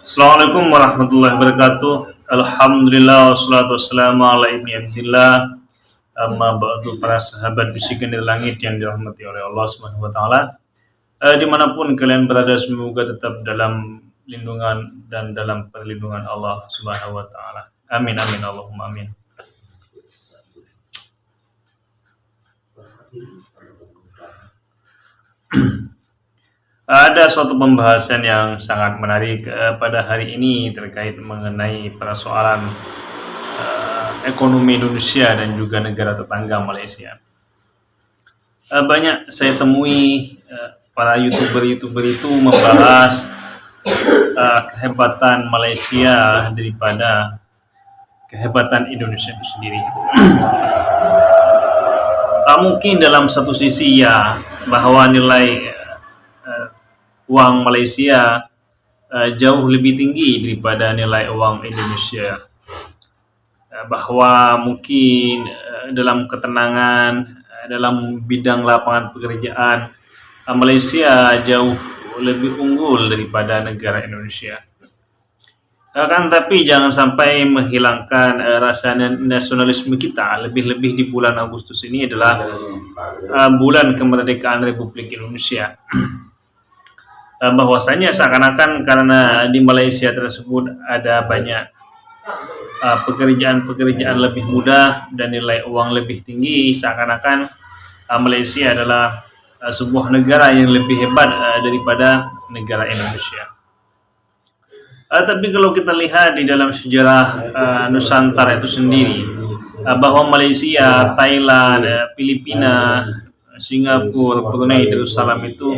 Assalamualaikum warahmatullahi wabarakatuh. Alhamdulillah wassalatu wassalamu ala ibni abdillah. Amma ba'du, para sahabat bisikan dari langit yang dirahmati oleh Allah Subhanahu wa taala. Dimanapun kalian berada, semoga tetap dalam lindungan dan dalam perlindungan Allah Subhanahu wa taala. Amin amin Allahumma amin. Ada suatu pembahasan yang sangat menarik pada hari ini terkait mengenai persoalan ekonomi Indonesia dan juga negara tetangga Malaysia. Banyak saya temui para youtuber itu membahas kehebatan Malaysia daripada kehebatan Indonesia itu sendiri. Mungkin dalam satu sisi ya, bahwa nilai uang Malaysia jauh lebih tinggi daripada nilai uang Indonesia, bahwa mungkin dalam ketenangan, dalam bidang lapangan pekerjaan, Malaysia jauh lebih unggul daripada negara Indonesia. Tapi jangan sampai menghilangkan rasa nasionalisme kita. Lebih-lebih di bulan Agustus ini adalah bulan kemerdekaan Republik Indonesia. Bahwasanya seakan-akan karena di Malaysia tersebut ada banyak pekerjaan-pekerjaan lebih mudah dan nilai uang lebih tinggi, seakan-akan Malaysia adalah sebuah negara yang lebih hebat daripada negara Indonesia. Tapi kalau kita lihat di dalam sejarah Nusantara itu sendiri, bahwa Malaysia, Thailand, Filipina, Singapura, Brunei Darussalam itu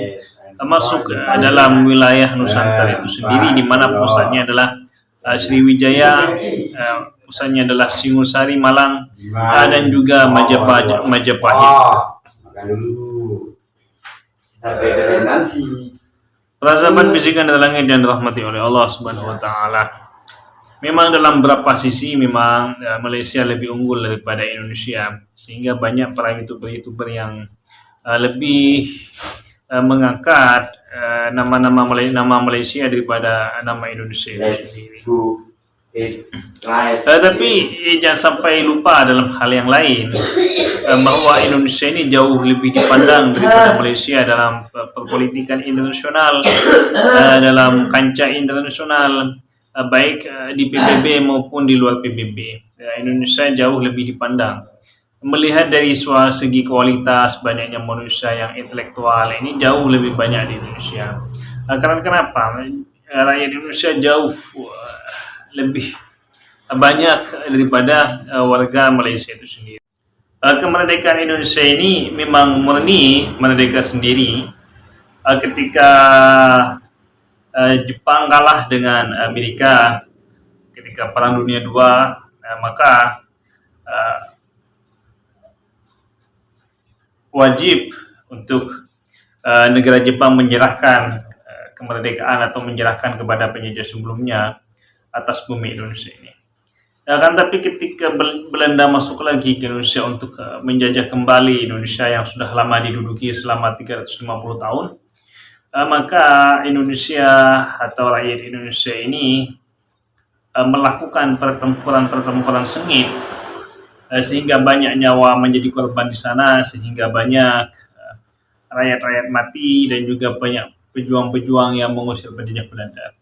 masuk dalam wilayah Nusantara itu sendiri, di mana pusatnya adalah Sriwijaya, pusatnya adalah Singosari, Malang, dan juga Majapahit. Para sahabat bisikan dari langit dan dirahmati oleh Allah Subhanahu wa taala. Memang dalam beberapa sisi memang Malaysia lebih unggul daripada Indonesia, sehingga banyak para YouTuber yang lebih mengangkat nama Malaysia daripada nama Indonesia itu sendiri. Tapi jangan sampai lupa dalam hal yang lain, bahwa Indonesia ini jauh lebih dipandang daripada Malaysia dalam perpolitikan internasional, dalam kancah internasional, baik di PBB maupun di luar PBB. Indonesia jauh lebih dipandang. Melihat dari segi kualitas, banyaknya manusia yang intelektual, ini jauh lebih banyak di Indonesia. Karena kenapa? Rakyat Indonesia jauh lebih banyak daripada warga Malaysia itu sendiri. Kemerdekaan Indonesia ini memang murni merdeka sendiri ketika Jepang kalah dengan Amerika ketika Perang Dunia II, maka wajib untuk negara Jepang menyerahkan kemerdekaan atau menyerahkan kepada penjajah sebelumnya atas bumi Indonesia ini. Tapi ketika Belanda masuk lagi ke Indonesia untuk menjajah kembali Indonesia yang sudah lama diduduki selama 350 tahun, maka Indonesia atau rakyat Indonesia ini melakukan pertempuran sengit, sehingga banyak nyawa menjadi korban di sana, sehingga banyak rakyat-rakyat mati dan juga banyak pejuang-pejuang yang mengusir penjajah Belanda.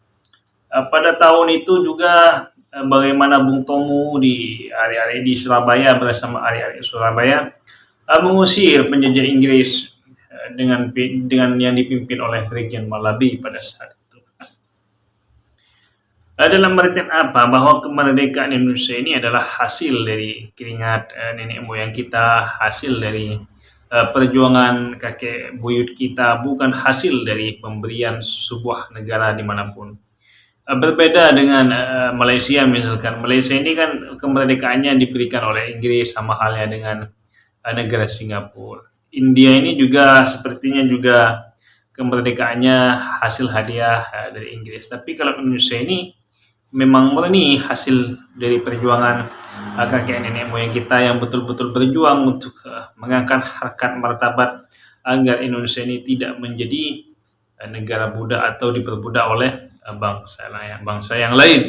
Pada tahun itu juga bagaimana Bung Tomo di area di Surabaya bersama area Surabaya mengusir penjajah Inggris dengan yang dipimpin oleh Brigjen Malabi pada saat itu. Dalam artian apa? Bahwa kemerdekaan Indonesia ini adalah hasil dari keringat nenek moyang kita, hasil dari perjuangan kakek buyut kita, bukan hasil dari pemberian sebuah negara dimanapun. Berbeda dengan Malaysia misalkan. Malaysia ini kan kemerdekaannya diberikan oleh Inggris, sama halnya dengan negara Singapura. India ini juga sepertinya juga kemerdekaannya hasil hadiah dari Inggris. Tapi kalau Indonesia ini memang murni hasil dari perjuangan kakek nenek moyang kita yang betul-betul berjuang untuk mengangkat harkat martabat agar Indonesia ini tidak menjadi negara budak atau diperbudak oleh bangsa yang lain.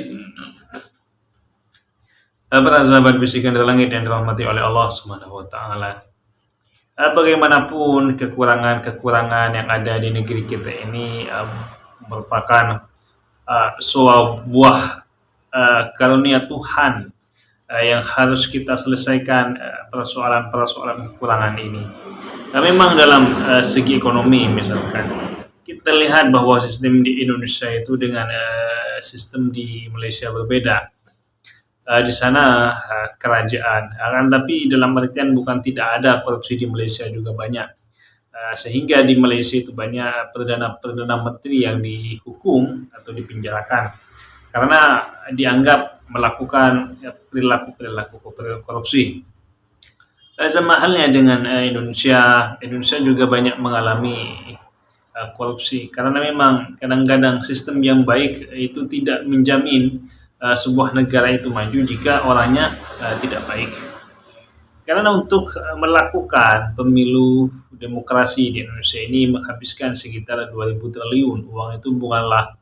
Para sahabat bisikan dari langit yang dirahmati oleh Allah Subhanahu wa taala. Bagaimanapun kekurangan-kekurangan yang ada di negeri kita ini merupakan sebuah karunia Tuhan yang harus kita selesaikan persoalan-persoalan kekurangan ini. Memang dalam segi ekonomi misalkan kita lihat bahwa sistem di Indonesia itu dengan sistem di Malaysia berbeda. Di sana kerajaan, tapi dalam artian bukan tidak ada korupsi di Malaysia juga banyak, sehingga di Malaysia itu banyak perdana menteri yang dihukum atau dipenjarakan karena dianggap melakukan perilaku korupsi. Sama halnya dengan Indonesia juga banyak mengalami korupsi karena memang kadang-kadang sistem yang baik itu tidak menjamin sebuah negara itu maju jika orangnya tidak baik. Karena untuk melakukan pemilu demokrasi di Indonesia ini menghabiskan sekitar 2.000 triliun. Uang itu bukanlah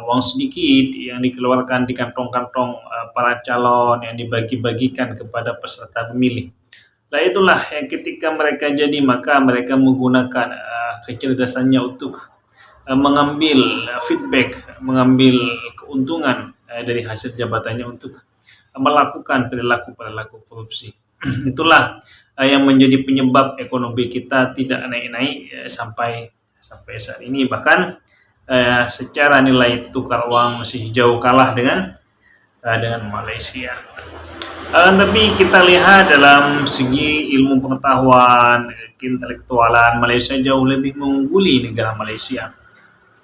uang sedikit yang dikeluarkan di kantong-kantong para calon yang dibagi-bagikan kepada peserta pemilih. Nah itulah yang ketika mereka jadi maka mereka menggunakan kecerdasannya untuk mengambil feedback, mengambil keuntungan dari hasil jabatannya untuk melakukan perilaku korupsi. Itulah yang menjadi penyebab ekonomi kita tidak naik-naik sampai saat ini. Bahkan secara nilai tukar uang masih jauh kalah dengan Malaysia. Tapi kita lihat dalam segi ilmu pengetahuan, intelektualan, Malaysia jauh lebih mengungguli negara Malaysia.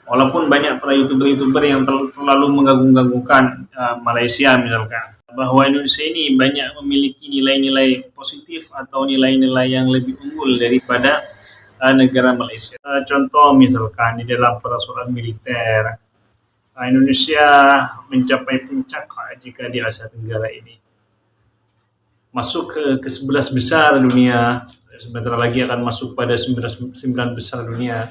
Walaupun banyak para youtuber yang terlalu mengagung-agungkan Malaysia misalkan, bahwa Indonesia ini banyak memiliki nilai-nilai positif atau nilai-nilai yang lebih unggul daripada negara Malaysia. Contoh misalkan di dalam persoalan militer, Indonesia mencapai puncak jika di Asia Tenggara ini. Masuk ke 11 besar dunia, sebentar lagi akan masuk pada 9 besar dunia.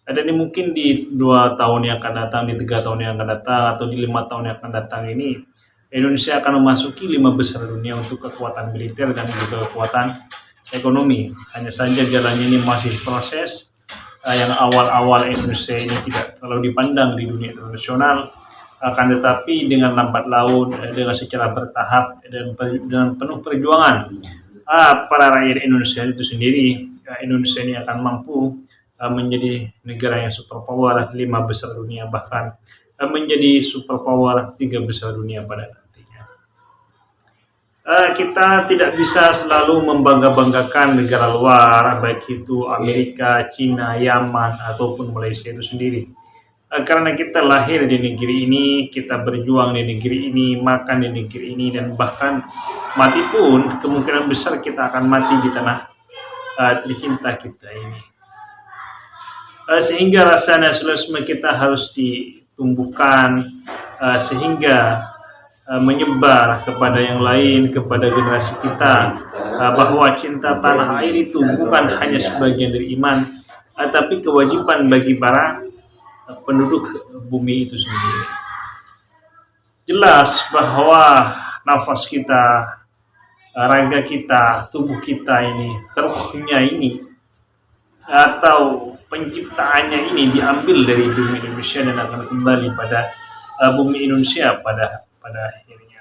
Dan ini mungkin di 2 tahun yang akan datang, di 3 tahun yang akan datang, atau di 5 tahun yang akan datang ini, Indonesia akan memasuki 5 besar dunia untuk kekuatan militer dan juga kekuatan ekonomi. Hanya saja jalannya ini masih proses. Yang awal-awal Indonesia ini tidak terlalu dipandang di dunia internasional, akan tetapi dengan lambat laun, dengan secara bertahap dan dengan penuh perjuangan para rakyat Indonesia itu sendiri, Indonesia ini akan mampu menjadi negara yang superpower 5 besar dunia, bahkan menjadi superpower 3 besar dunia pada nantinya. Kita tidak bisa selalu membangga-banggakan negara luar, baik itu Amerika, China, Yaman, ataupun Malaysia itu sendiri. Karena kita lahir di negeri ini, kita berjuang di negeri ini, makan di negeri ini, dan bahkan mati pun kemungkinan besar kita akan mati di tanah tercinta kita ini. Sehingga rasa nasionalisme kita harus ditumbuhkan sehingga menyebar kepada yang lain, kepada generasi kita, bahwa cinta tanah air itu bukan hanya sebagian dari iman, tapi kewajiban bagi para penduduk bumi itu sendiri. Jelas bahwa nafas kita, raga kita, tubuh kita ini, ruhnya ini, atau penciptaannya ini diambil dari bumi Indonesia dan akan kembali pada bumi Indonesia pada akhirnya.